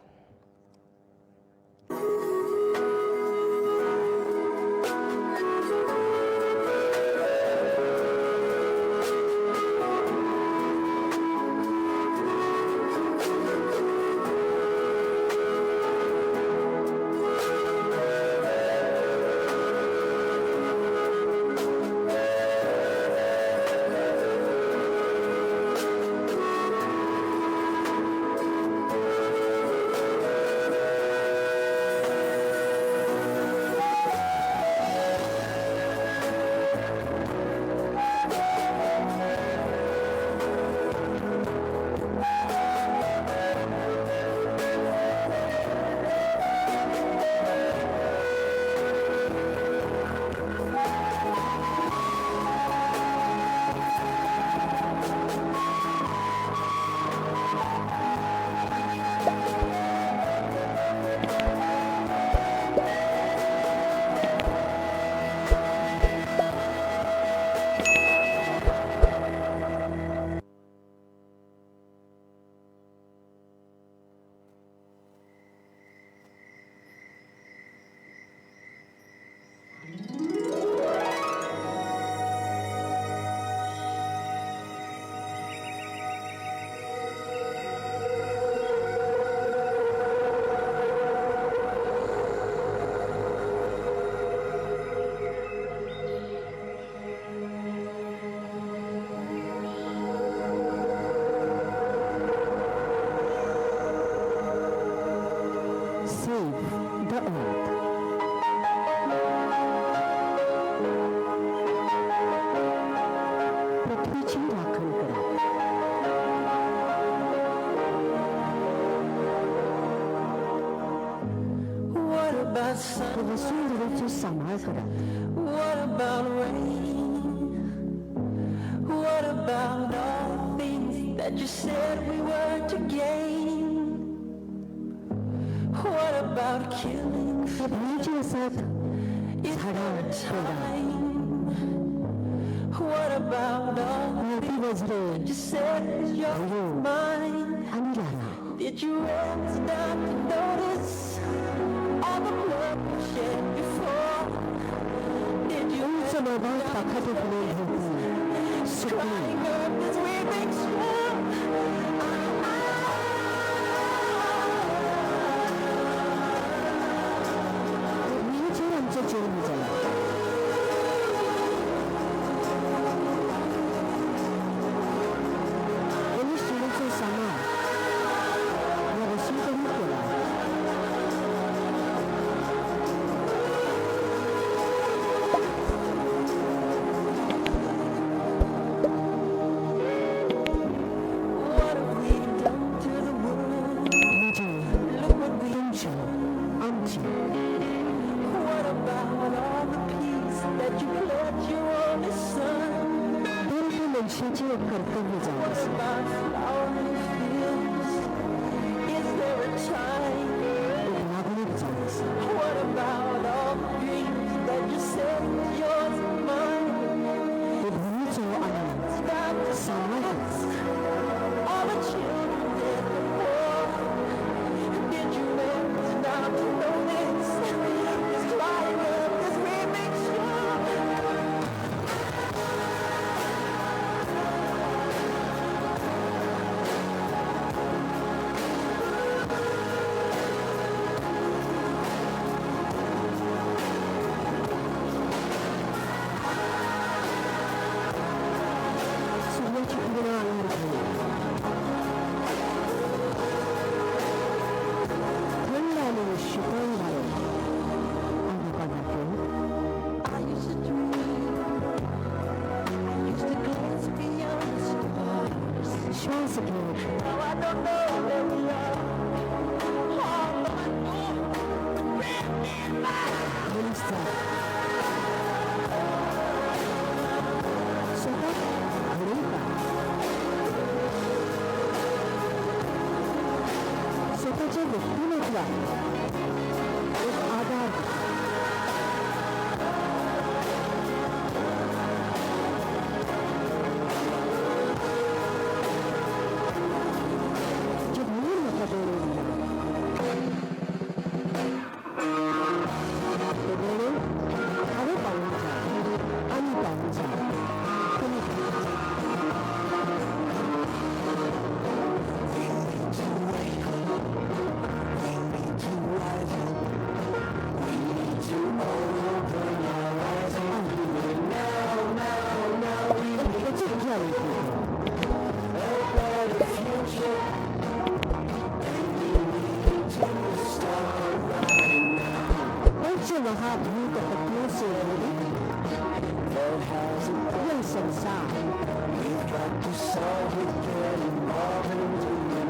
S5: about sun?
S1: 그리고 순간을 주삼할 거라.
S5: What about rain? What about all things that you said we were to gain? What about killing?
S1: 바이지에서
S5: Is there a
S1: 살아보라.
S5: time? What about all
S1: 비버즈를
S5: you said was yours, mine?
S1: 아니라라.
S5: Did you ever stop to notice all the blood we shed before? Did you
S1: 온선을 박하게 보낸 부분 수비
S5: crying up as we make sure?
S1: 미처럼 저 좋은 거잖아. 오늘 시는 저 삼아 내가 신경 있구나.
S5: What have we done to the world?
S1: 맞아.
S5: Look what we
S1: 동시 암치
S5: What about all the peace that you pledged your only son?
S1: 너를 실제에 걸어가지
S5: What
S1: 않았어.
S5: about flowering fields? Is there a time?
S1: 나고는 않았어.
S5: What about all the dreams that you said was yours and mine?
S1: 내 눈이 저 안에
S5: Stop the
S1: 사랑하겠어.
S5: all the children dead before. Did you ever stop to notice? It's crying up as we make sure.
S1: 소리가 죽구나 하는 별나는 쉬던 바로 안가깝고
S5: I used to dream. I used to glance beyond the stars.
S1: 슈완스케
S5: Now I don't know where we are. All I know is
S1: 몬스터 소가 그러니까 소가제 높이는 아다 저 물을 갖다 대는 이거는 바로 방자 아니 방자 Ultima have you got the closer ready? Yes, and sound. We've got to solve it, get involved into the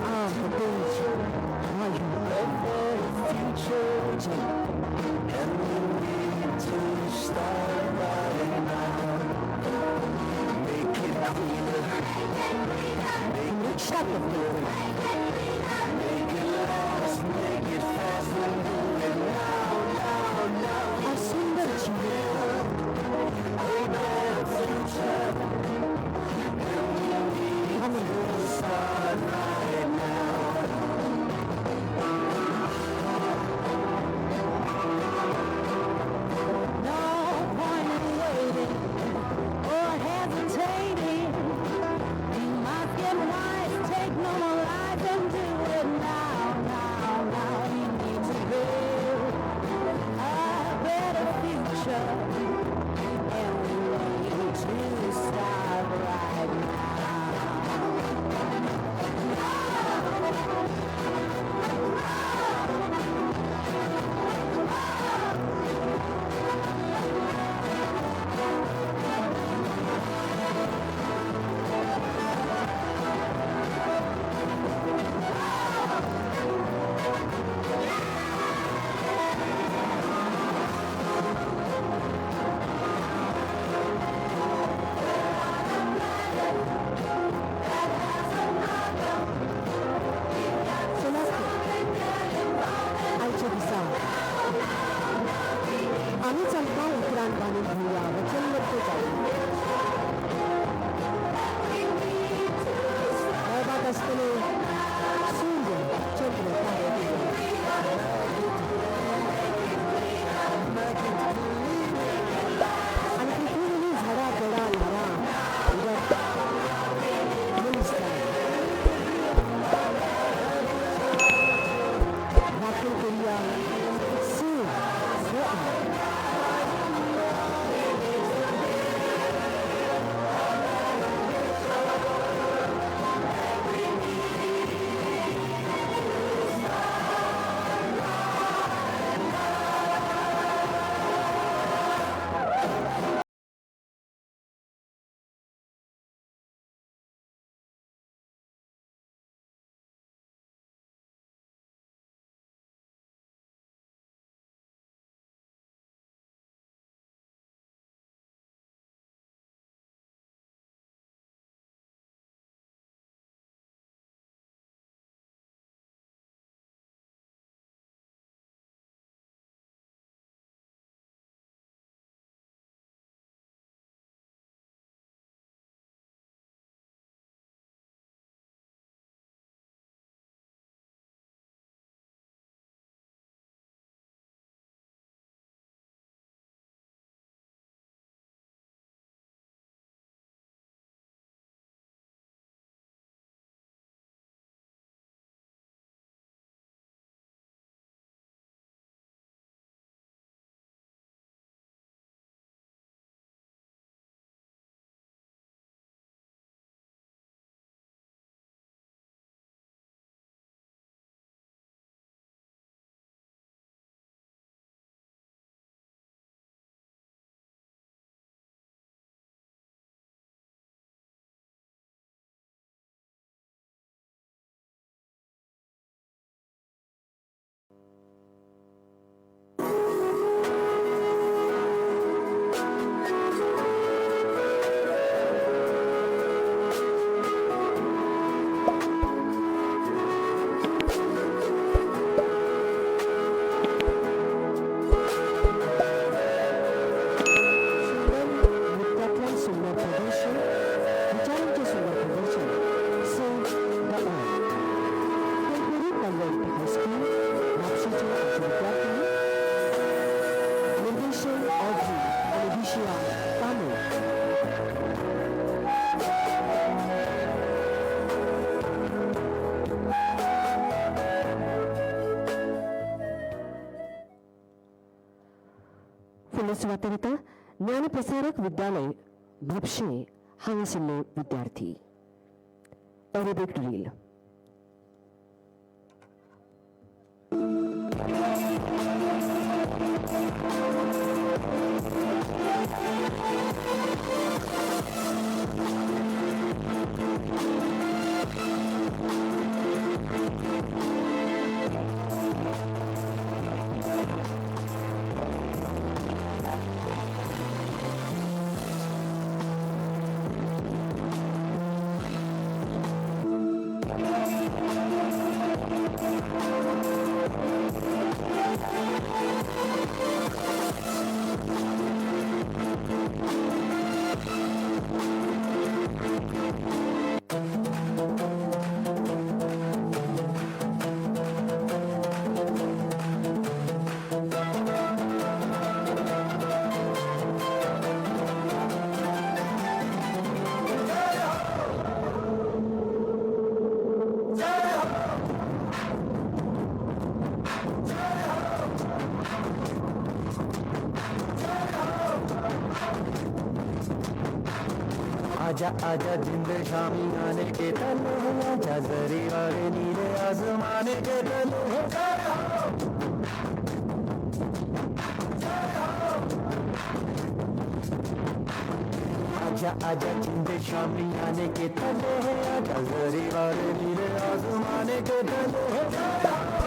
S1: now, the danger. Why you future, and we need to start right now. Make it cleaner. Make it shut the door. Make it last, make it fast, and do it now. I've seen the children. A better future. And we need to start right now. No point in waiting or hesitating. You might get wise, take no more life आणि घेऊया वचनबद्धता. गावात असलेले सूर्य चंद्र तारे आणि पृथ्वीवरील झाडा गडा नारा उगत राखील करूया स्वातंत्र्य ज्ञानप्रसारक विद्यालय म्हापशे हांगासरले विद्यार्थी. Arabic drill.
S6: आजा आजा जिंद शामी आने के तले आजा जरी वाले नीले आसमाने के तले आजा आजा जिंद शामी आने के तले आजा जरी वाले नीले आसमाने के तले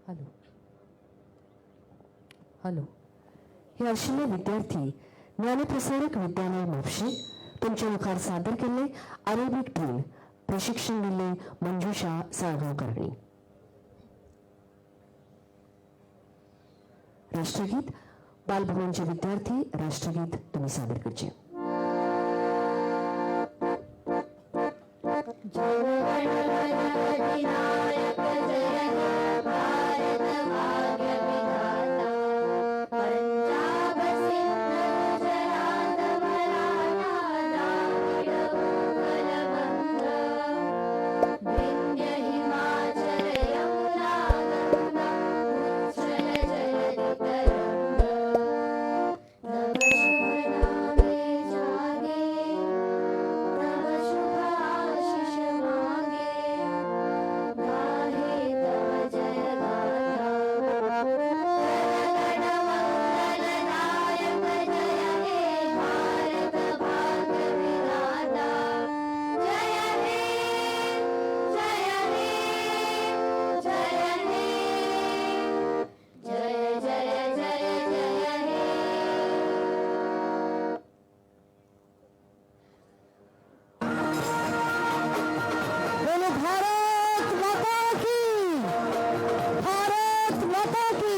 S1: हॅलो हॅलो हे आशिल्ले विद्यार्थी ज्ञानप्रसारक विद्यालय म्हापशे तुमच्या मुखार सादर केल्ले अरेबिक ड्रील प्रशिक्षण दिल्ले मंजुषा साळगांवकरांनी. राष्ट्रगीत बालभवनचे विद्यार्थी राष्ट्रगीत तुम्ही सादर करचे.
S5: शुभ आशीष मागे
S1: भारत माता की, भारत माता की।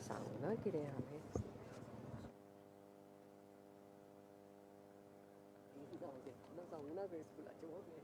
S1: सांगना कितें हांवें सांगना खंय स्कुलाचें